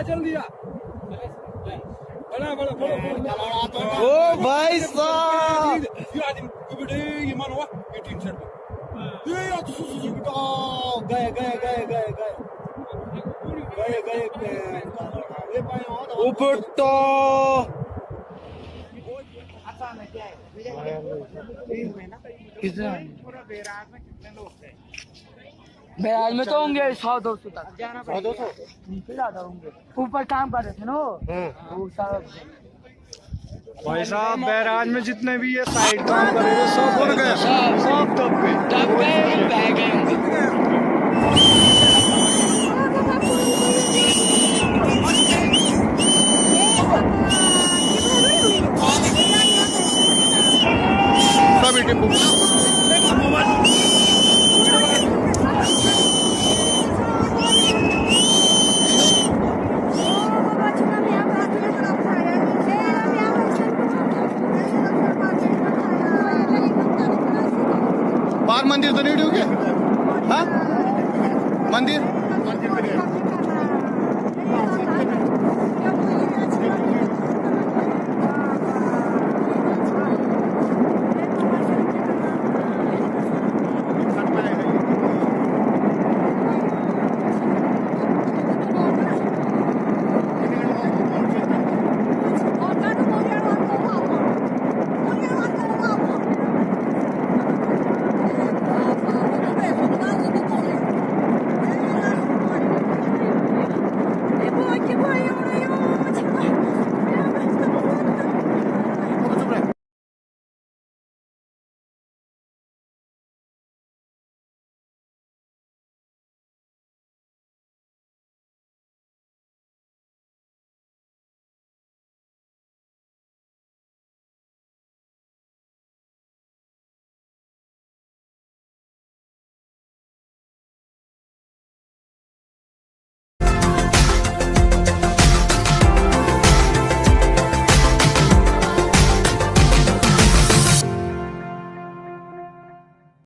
जल्दी आ ओ भाई साहब ये मानो ये टीम सेट ये गए ऊपर तो बैराज में तो होंगे 100-200 तक 100-200 ज्यादा होंगे ऊपर काम कर रहे थे ना वो सब भाई साहब बैराज में जितने भी ये साइड काम कर रहे थे सब उड़ गए सब दब गए बह गए सभी टिप्पू बाहर मंदिर तो नहीं डूब गया हाँ मंदिर